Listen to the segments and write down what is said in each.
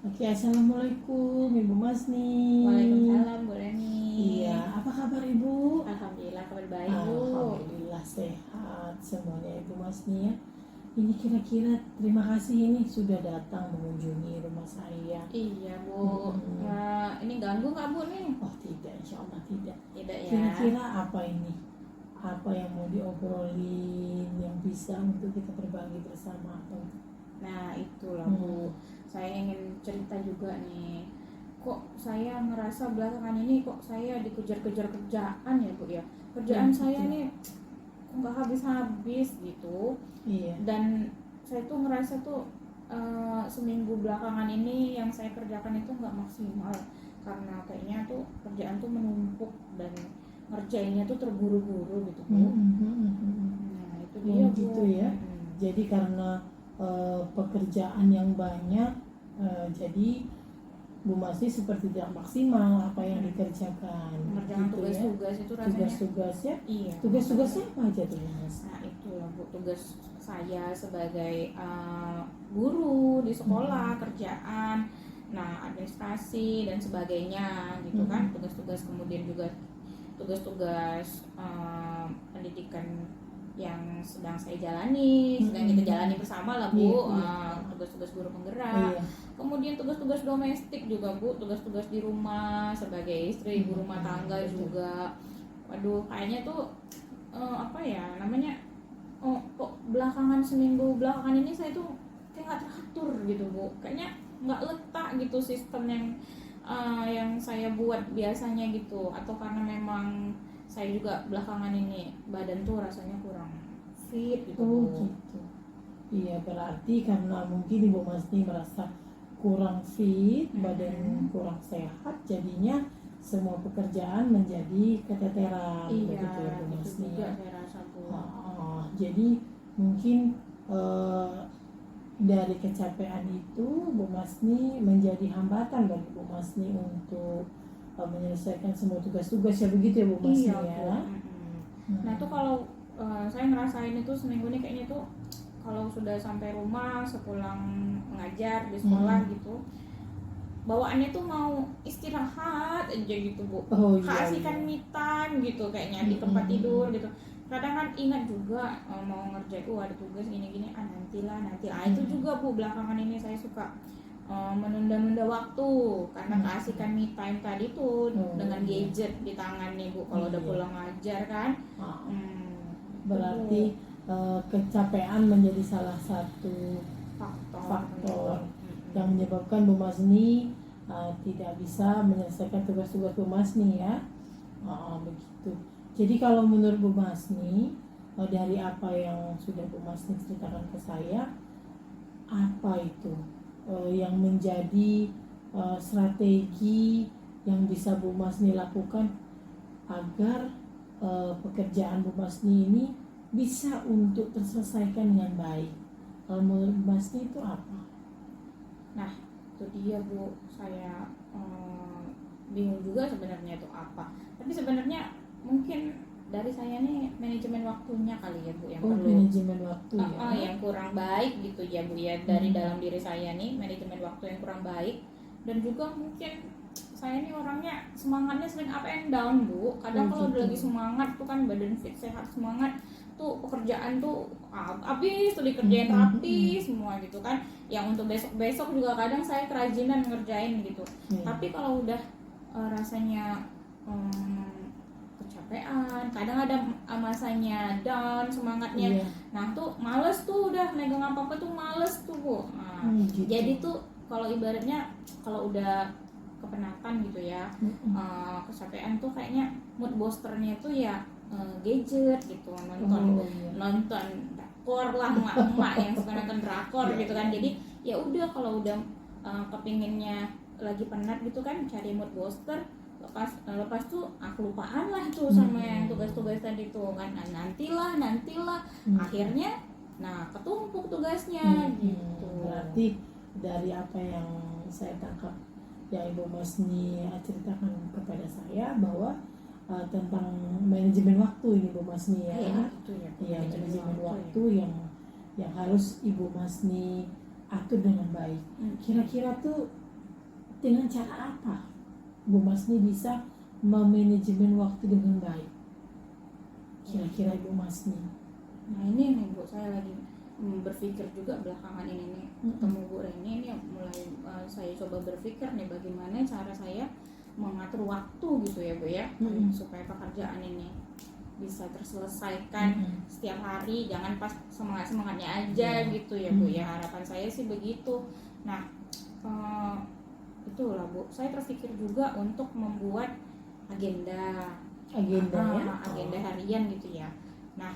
Oke, assalamualaikum Ibu Masni. Waalaikumsalam Bu Rani. Iya, apa kabar Ibu? Alhamdulillah kabar baik Bu. Alhamdulillah sehat semuanya Ibu Masni ya. Ini kira-kira terima kasih ini sudah datang mengunjungi rumah saya. Iya Bu. Ini ganggu nggak Bu nih? Oh tidak, insya Allah tidak. Tidak ya. Kira-kira apa ini? Apa yang mau diobrolin yang bisa untuk kita berbagi bersama? Nah itulah Bu. Saya ingin cerita juga nih. Kok saya merasa belakangan ini kok saya dikejar-kejar kerjaan ya Bu ya. Kerjaan saya nih kok nggak habis-habis gitu. Iya. Dan saya tuh ngerasa tuh seminggu belakangan ini yang saya kerjakan itu nggak maksimal karena kayaknya tuh kerjaan tuh menumpuk dan ngerjainnya tuh terburu-buru gitu Bu. Nah itu dia Bu. Gitu ya. Jadi karena pekerjaan yang banyak, jadi Bu Masni seperti tidak maksimal apa yang dikerjakan. Mengerjakan gitu tugas-tugas ya. itu rasanya. Tugas-tugasnya? Iya. Tugas-tugasnya apa aja tuh Mas? Nah itulah Bu, tugas saya sebagai guru di sekolah, kerjaan, nah administrasi dan sebagainya gitu kan. Tugas-tugas kemudian juga tugas-tugas pendidikan yang sedang saya jalani, sedang kita jalani bersama lah Bu. Tugas-tugas guru penggerak. Kemudian tugas-tugas domestik juga Bu, tugas-tugas di rumah sebagai istri, ibu rumah tangga juga. Waduh, kayaknya tuh apa ya namanya? Kok belakangan seminggu belakangan ini saya tuh kayak nggak teratur gitu Bu. Kayaknya nggak letak gitu sistem yang saya buat biasanya gitu. Atau karena memang saya juga belakangan ini badan tuh rasanya kurang fit gitu Bu. Gitu. Iya, berarti karena mungkin Ibu Masni merasa kurang fit, badan kurang sehat, jadinya semua pekerjaan menjadi keteteran. Iya, begitu ya Bu itu Masni juga ya. saya rasa Bu. Jadi mungkin dari kecapean itu Bu Masni menjadi hambatan bagi Bu Masni untuk menyelesaikan semua tugas-tugas ya, begitu ya Bu Masni Iya, ya. Nah tuh kalau saya ngerasain itu seminggu ini kayaknya tuh kalau sudah sampai rumah sepulang mengajar di sekolah gitu bawaannya tuh mau istirahat aja gitu Bu. Keasikan me time gitu kayaknya di tempat tidur gitu. Kadang kan ingat juga mau ngerjain ada tugas gini-gini nantilah. Itu juga Bu, belakangan ini saya suka menunda-nunda waktu karena keasikan me time tadi tuh dengan gadget di tangan nih Bu kalau udah pulang ngajar kan. Berarti kecapean menjadi salah satu faktor yang menyebabkan Bu Masni tidak bisa menyelesaikan tugas-tugas Bu Masni ya. Begitu. Jadi kalau menurut Bu Masni, dari apa yang sudah Bu Masni ceritakan ke saya, apa itu yang menjadi strategi yang bisa Bu Masni lakukan agar pekerjaan Bu Masni ini bisa untuk terselesaikan dengan baik? Kalau menurut Bu Masni itu apa? Nah itu dia Bu, saya bingung juga sebenarnya itu apa. Tapi sebenarnya mungkin dari saya nih manajemen waktunya kali ya Bu yang perlu. Manajemen waktu ya. Yang kurang baik gitu ya Bu ya, dari dalam diri saya nih manajemen waktu yang kurang baik. Dan juga mungkin saya nih orangnya semangatnya sering up and down Bu. Kadang kalau lagi semangat tuh kan badan fit sehat semangat tuh pekerjaan tuh habis tuh dikerjain rapi semua gitu kan. Yang untuk besok-besok juga kadang saya kerajinan ngerjain gitu. Tapi kalau udah rasanya kecapean, kadang ada masanya down semangatnya. Nah tuh males tuh udah megang apa-apa tuh males tuh Bu. Gitu. Jadi tuh kalau ibaratnya kalau udah kepenatan gitu ya, kecapean tuh kayaknya mood boosternya tuh ya gadget gitu, nonton drakor lah, emak-emak yang suka nonton drakor gitu kan. Jadi ya udah kalau udah kepinginnya lagi penat gitu kan cari mood booster, lepas tuh kelupaan lah tuh sama yang tugas-tugas tadi tuh kan. Nantilah akhirnya ketumpuk tugasnya gitu. Berarti dari apa yang saya tangkap yang Ibu Masni ceritakan kepada saya bahwa tentang manajemen waktu ini Bu Masni ya. Iya, manajemen waktu yang harus Ibu Masni atur dengan baik. Kira-kira tuh dengan cara apa Bu Masni bisa memanajemen waktu dengan baik? Kira-kira Ibu Masni. Nah ini nih Bu, saya lagi berpikir juga belakangan ini nih, ketemu Bu Reni ini mulai saya coba berpikir nih bagaimana cara saya mengatur waktu gitu ya Bu ya, supaya pekerjaan ini bisa terselesaikan setiap hari, jangan pas semangatnya aja gitu ya Bu ya. Harapan saya sih begitu. Nah itulah Bu, saya terpikir juga untuk membuat agenda agenda harian gitu ya. Nah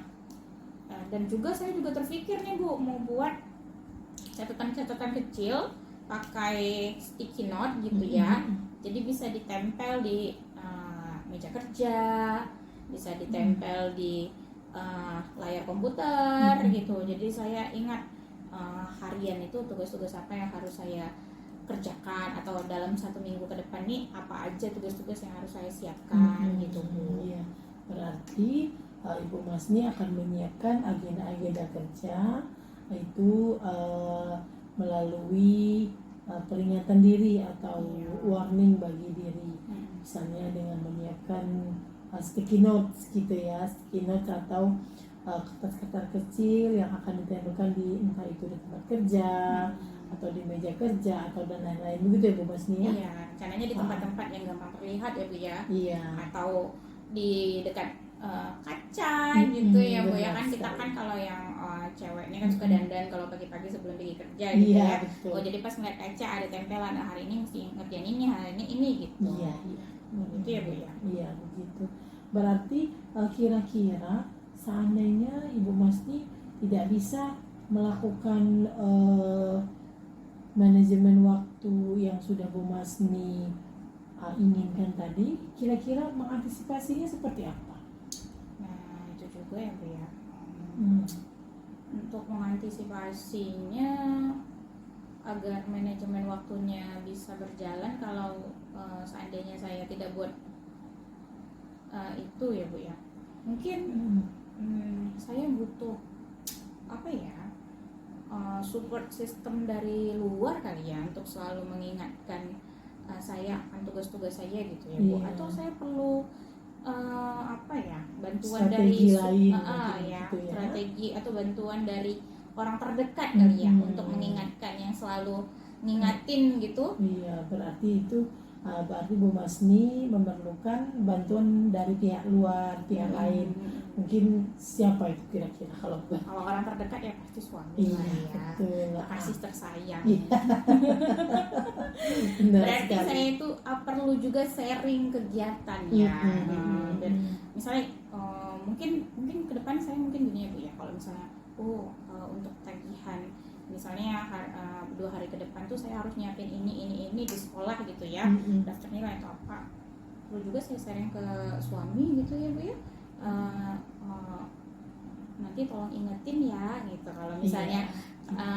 dan juga saya juga terpikir nih Bu, mau buat catatan-catatan kecil pakai sticky note gitu ya. Jadi bisa ditempel di meja kerja, bisa ditempel di layar komputer gitu. Jadi saya ingat harian itu tugas-tugas apa yang harus saya kerjakan, atau dalam 1 minggu ke depan nih apa aja tugas-tugas yang harus saya siapkan gitu Bu. Iya. Berarti Ibu Masni akan menyiapkan agenda-agenda kerja itu melalui peringatan diri atau warning bagi diri. Misalnya dengan menyiapkan sticky notes gitu ya, sticky notes atau kertas-kertas kecil yang akan ditempelkan di entah itu di tempat kerja atau di meja kerja atau dan lain-lain, begitu ya Bu Masni ya? Iya, rencananya di tempat-tempat yang gampang terlihat ya Bu ya. Iya. Atau di dekat kaca gitu ya Bu ya, kan kita kan kalau yang ceweknya kan suka dandan kalau pagi-pagi sebelum pergi kerja gitu ya. Betul. Oh jadi pas ngeliat kaca ada tempelan, hari ini mesti ngerjain ini, hari ini gitu. Iya. Gitu ya Bu ya. Iya begitu. Berarti kira-kira seandainya Ibu Masni tidak bisa melakukan manajemen waktu yang sudah Bu Masni inginkan tadi, kira-kira mengantisipasinya seperti apa? Nah itu juga ya Bu ya. Untuk mengantisipasinya agar manajemen waktunya bisa berjalan, kalau seandainya saya tidak buat itu ya Bu ya, mungkin saya butuh apa ya, support system dari luar kali ya, untuk selalu mengingatkan saya akan tugas-tugas saya gitu ya Bu. Atau saya perlu apa ya, bantuan strategi dari lain ya, gitu ya, strategi atau bantuan dari orang terdekat kali ya, untuk mengingatkan, yang selalu ngingatin gitu. Iya, berarti itu berarti Bu Masni memerlukan bantuan dari pihak luar, pihak lain. Mungkin siapa itu kira-kira? Kalau orang terdekat ya pasti suami. Iya, ya. betul. Kasih tersayang. Iya. Berarti saya itu perlu juga sharing kegiatan ya. Dan misalnya mungkin ke depan saya mungkin gini ya Bu ya, kalau misalnya untuk tagihan misalnya 2 hari ke depan tuh saya harus nyiapin ini di sekolah gitu ya, daftar nilai atau apa, perlu juga saya sharing ke suami gitu ya Bu ya. Nanti tolong ingetin ya gitu, kalau misalnya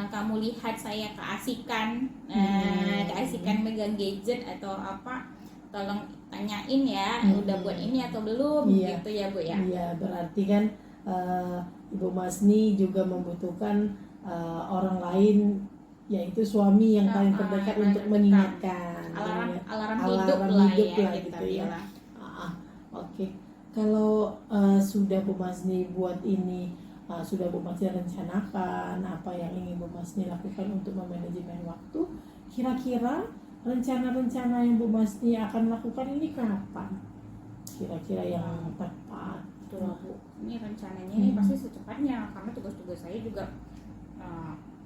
kamu lihat saya keasikan megang gadget atau apa, tolong tanyain ya udah buat ini atau belum gitu ya Bu ya. Iya, berarti kan Ibu Masni juga membutuhkan orang lain, yaitu suami yang paling terdekat untuk mengingatkan, alarm hidup lah ya gitu ya. Oke. Kalau sudah Bu Masni buat ini, sudah Bu Masni rencanakan apa yang ingin Bu Masni lakukan untuk memanajemen waktu, kira-kira rencana-rencana yang Bu Masni akan lakukan ini kapan? Kira-kira yang tepat. Betul Bu, ini rencananya ini pasti secepatnya, karena tugas-tugas saya juga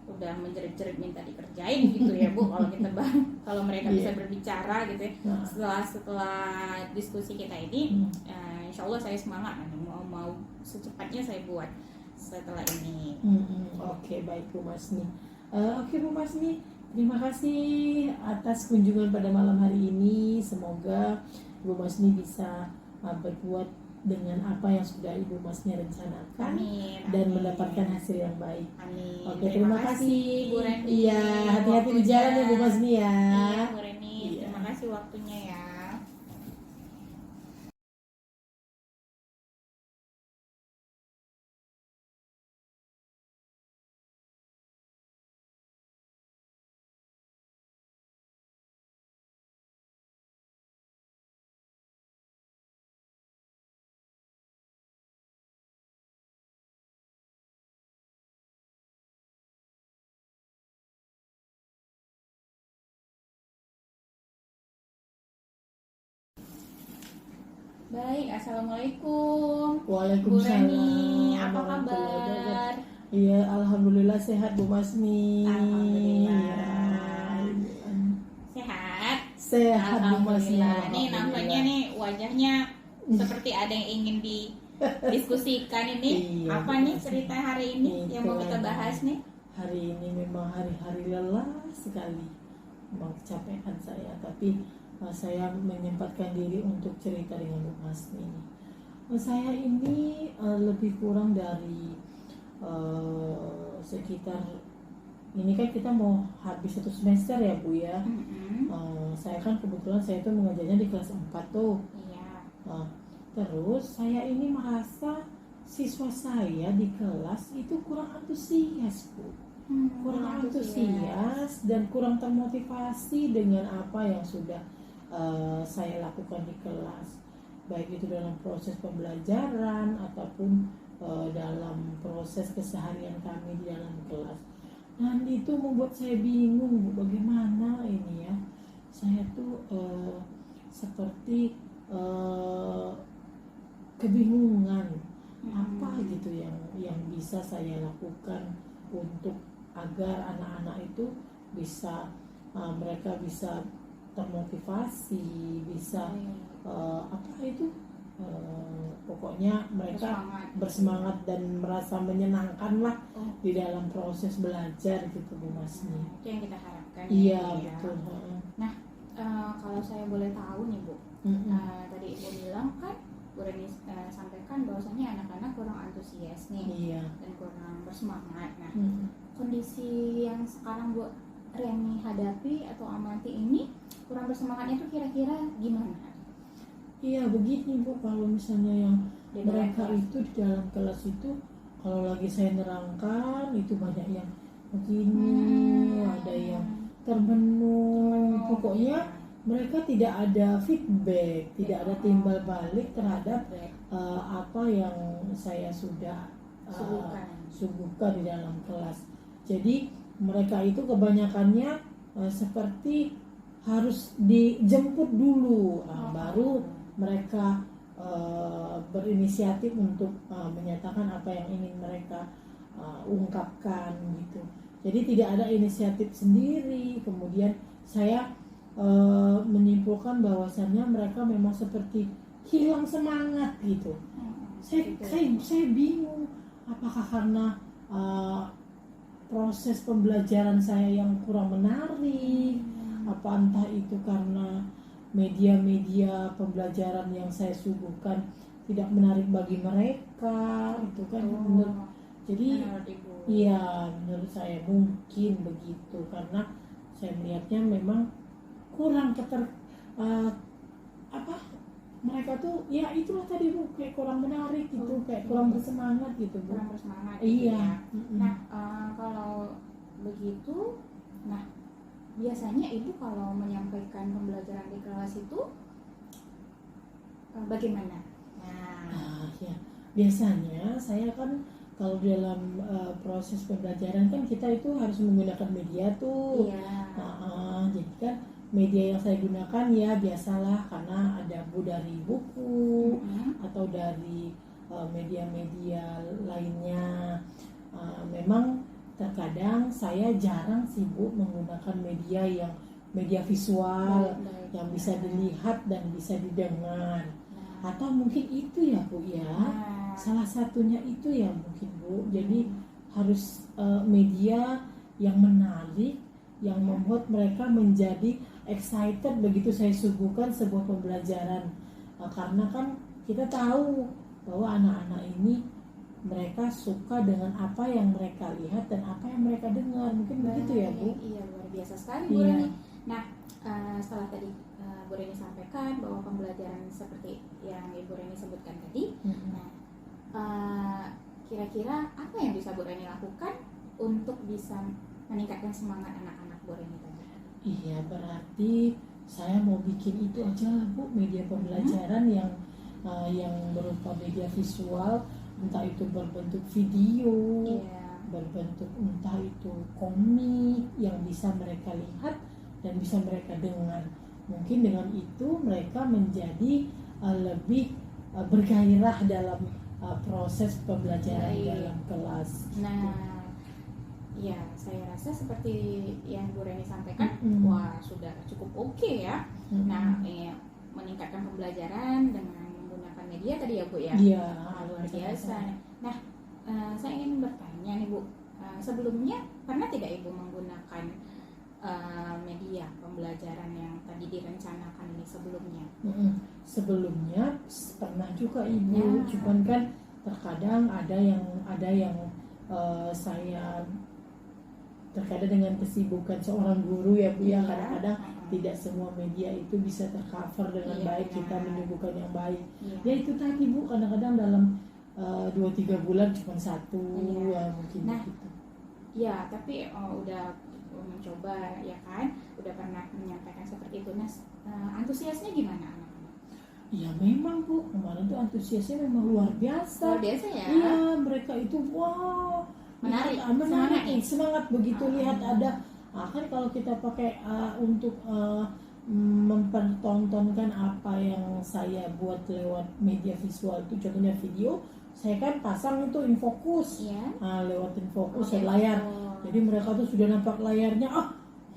udah menjerit-jerit minta dikerjain gitu ya Bu. Kalau kita kalau mereka bisa berbicara gitu ya, setelah diskusi kita ini, insya Allah saya semangat mau secepatnya saya buat setelah ini. Oke, baik Bu Masni. Oke Bu Masni, terima kasih atas kunjungan pada malam hari ini. Semoga Bu Masni bisa berbuat dengan apa yang sudah Ibu Masni rencanakan. Dan mendapatkan hasil yang baik. Amin. Oke, terima kasih Bu Reni. Iya, hati-hati di jalan ya Bu Masni ya. Iya Bu Reni, terima kasih waktunya ya. Baik, assalamualaikum. Bu Waalaikumsalam Reni, apa warahmatullahi kabar? wabarakatuh. Iya, alhamdulillah sehat Bu Masni. Alhamdulillah. Ya, Sehat. sehat Bu Masni. Alhamdulillah. Nih nampaknya Alhamdulillah. nih wajahnya seperti ada yang ingin didiskusikan ini. Iya, Apa nih cerita hari ini yang mau kita bahas nih? Hari ini memang hari-hari lelah sekali, memang kecapean saya, tapi saya menyempatkan diri untuk cerita dengan Bu Masni ini. Saya ini lebih kurang dari sekitar, ini kan kita mau habis 1 semester ya Bu ya. Saya kan kebetulan saya itu mengajarnya di kelas 4 tuh. Iya. Terus saya ini merasa siswa saya di kelas itu kurang antusias Bu. Kurang antusias dan kurang termotivasi dengan apa yang sudah saya lakukan di kelas, baik itu dalam proses pembelajaran ataupun dalam proses keseharian kami di dalam kelas. Dan itu membuat saya bingung Bu, bagaimana ini ya, saya tuh seperti kebingungan apa gitu yang bisa saya lakukan untuk agar anak-anak itu bisa mereka bisa termotivasi, bisa apa itu pokoknya mereka bersemangat dan merasa menyenangkan lah di dalam proses belajar gitu Bu Masni. Itu yang kita harapkan. Iya ya. betul. Nah, kalau saya boleh tahu nih Bu, tadi Ibu bilang kan Bu Reni sampaikan bahwasanya anak-anak kurang antusias nih. Iya. Dan kurang bersemangat. Nah, kondisi yang sekarang Bu Reni hadapi atau amati ini kurang bersemangatnya itu kira-kira gimana? Iya begini Bu, kalau misalnya yang Di dalam mereka kelas. itu di dalam kelas itu kalau lagi saya nerangkan itu banyak yang begini, ada yang termenung, pokoknya mereka tidak ada feedback, tidak ada timbal balik terhadap apa yang saya sudah suguhkan di dalam kelas. Jadi mereka itu kebanyakannya seperti harus dijemput dulu, baru mereka berinisiatif untuk menyatakan apa yang ingin mereka ungkapkan gitu. Jadi tidak ada inisiatif sendiri. Kemudian saya menyimpulkan bahwasannya mereka memang seperti hilang semangat gitu. Saya bingung apakah karena proses pembelajaran saya yang kurang menarik, apa entah itu karena media-media pembelajaran yang saya suguhkan tidak menarik bagi mereka, itu kan menurut saya mungkin begitu, karena saya melihatnya memang kurang mereka tuh ya itulah tadi Bu, kayak kurang menarik gitu, kayak kurang bersemangat gitu Bu. Kurang bersemangat. Iya. Gitu ya. Nah, kalau begitu, nah biasanya Ibu kalau menyampaikan pembelajaran di kelas itu bagaimana? Ya, biasanya saya kan kalau dalam proses pembelajaran kan kita itu harus menggunakan media tuh. Iya. Jadi kan media yang saya gunakan ya biasalah karena ada dari buku atau dari media-media lainnya. Memang terkadang saya jarang sih Bu menggunakan media visual yang bisa dilihat dan bisa didengar. Atau mungkin itu ya Bu ya. Salah satunya itu ya mungkin Bu. Jadi harus media yang menarik, yang membuat mereka menjadi excited begitu saya suguhkan sebuah pembelajaran. Karena kan kita tahu bahwa anak-anak ini mereka suka dengan apa yang mereka lihat dan apa yang mereka dengar. Mungkin begitu ya Bu? Iya, luar biasa sekali Bu Reni. Nah, setelah tadi Bu Reni sampaikan bahwa pembelajaran seperti yang Ibu Reni sebutkan tadi, kira-kira apa yang bisa Bu Reni lakukan untuk bisa meningkatkan semangat anak-anak Bu Reni tadi? Iya, berarti saya mau bikin itu aja lah Bu, media pembelajaran yang berupa media visual, entah itu berbentuk video, berbentuk entah itu komik yang bisa mereka lihat dan bisa mereka dengar. Mungkin dengan itu mereka menjadi lebih bergairah dalam proses pembelajaran Baik. dalam kelas. Nah, ya saya rasa seperti yang Bu Reni sampaikan, Mm-mm. wah sudah cukup oke ya. Mm-mm. Nah, meningkatkan pembelajaran dengan menggunakan media tadi ya Bu ya. Iya, Luar biasa. Nah, saya ingin bertanya nih Bu, sebelumnya pernah tidak Ibu menggunakan media pembelajaran yang tadi direncanakan ini sebelumnya? Sebelumnya pernah juga Ibu, Ya. cuman kan terkadang ada yang saya terkadang dengan kesibukan seorang guru ya Bu ya, Iya. kadang-kadang tidak semua media itu bisa tercover dengan Iya, baik, kita benar. menyuguhkan yang baik. Iya. Ya itu tadi Bu, kadang-kadang dalam 2-3 bulan cuma satu, Iya. ya mungkin Nah, gitu. Ya, tapi udah mencoba ya kan, udah pernah menyampaikan seperti itu. Nah, antusiasnya gimana anak-anak? Ya memang Bu, kemarin tuh antusiasnya memang luar biasa. Luar biasa ya. Iya, mereka itu wow, Menarik, menarik, semangat ya? semangat begitu lihat ada. Kan kalau kita pakai untuk mempertontonkan apa yang saya buat lewat media visual itu, contohnya video, saya kan pasang itu infokus. Iya. Lewat infokus Oke. layar. Jadi mereka tuh sudah nampak layarnya,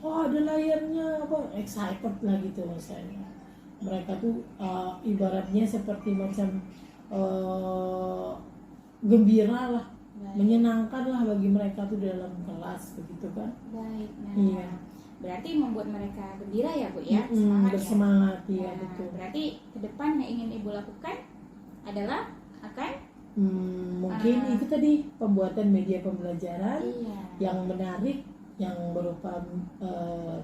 ada layarnya, excited lah gitu misalnya. Mereka tuh ibaratnya seperti macam gembira lah, Baik. menyenangkan lah bagi mereka tuh dalam kelas begitu kan. Baik. Nah, Iya. berarti membuat mereka gembira ya Bu ya, semangat ya. Bersemangat ya, Nah, betul. berarti ke depan yang ingin Ibu lakukan adalah akan Mungkin itu tadi pembuatan media pembelajaran iya. yang menarik, yang berupa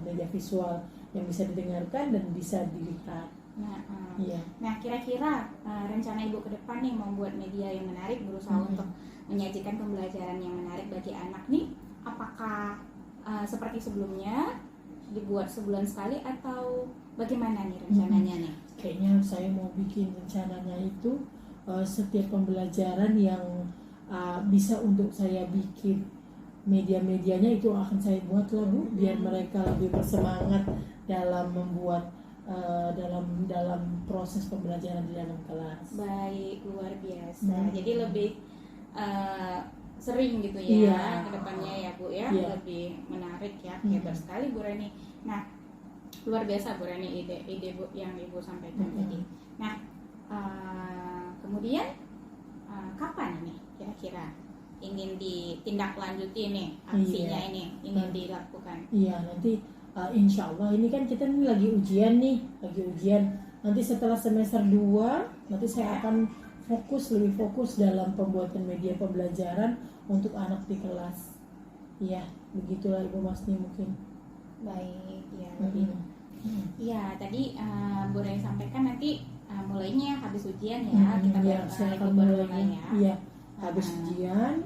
media visual yang bisa didengarkan dan bisa dilihat. Nah, Iya. nah kira-kira rencana Ibu ke depan nih membuat media yang menarik, berusaha untuk menyajikan pembelajaran yang menarik bagi anak nih, apakah seperti sebelumnya dibuat sebulan sekali atau bagaimana nih rencananya nih? Kayaknya saya mau bikin rencananya itu setiap pembelajaran yang bisa untuk saya bikin media-medianya itu akan saya buat lah Bu, biar mereka lebih bersemangat dalam membuat dalam proses pembelajaran di dalam kelas. Baik, luar biasa. Jadi lebih sering gitu ya Iya. ke depannya ya Bu ya, Iya. lebih menarik ya. Hebat sekali Bu Reni. Nah, luar biasa Bu Reni ide Bu yang Ibu sampaikan tadi. Nah, kemudian kapan ini kira-kira ingin ditindaklanjuti nih aksinya ini ingin dilakukan? Iya, nanti insya Allah ini kan kita nih lagi ujian. Nanti setelah semester 2 nanti saya akan lebih fokus dalam pembuatan media pembelajaran untuk anak di kelas. Iya, begitulah Ibu Masni mungkin. Baik, ya lebih. Iya, tadi Bu Reni sampaikan nanti mulainya habis ujian ya, kita saya akan mulai mulai ya. Iya, habis ujian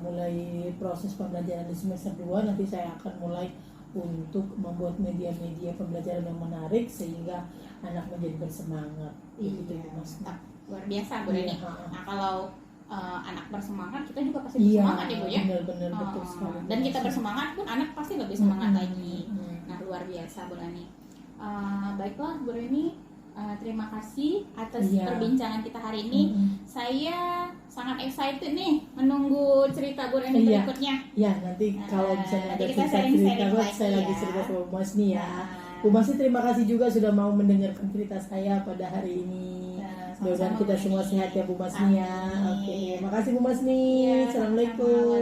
mulai proses pembelajaran di semester 2 nanti saya akan mulai untuk membuat media-media pembelajaran yang menarik sehingga anak menjadi bersemangat. Gitu Iya, Mas. luar biasa Bu Reni. Iya. Nah, kalau anak bersemangat, kita juga pasti Iya, bersemangat ya Bu ya. benar-benar betul sekali. Dan kita bersemangat pun anak pasti lebih semangat lagi. Nah, luar biasa Bu Reni. Baiklah Bu Reni, terima kasih atas perbincangan kita hari ini. Saya sangat excited nih menunggu cerita Bu Reni berikutnya. Ya, nanti kalau misalnya ada cerita saya lagi cerita sama Bu Masni ya. Bu Masni terima kasih juga sudah mau mendengarkan cerita saya pada hari ini. Mudah-mudahan kita semua sehat ya Bu Masni ya. Oke, makasih Bu Masni. Assalamualaikum.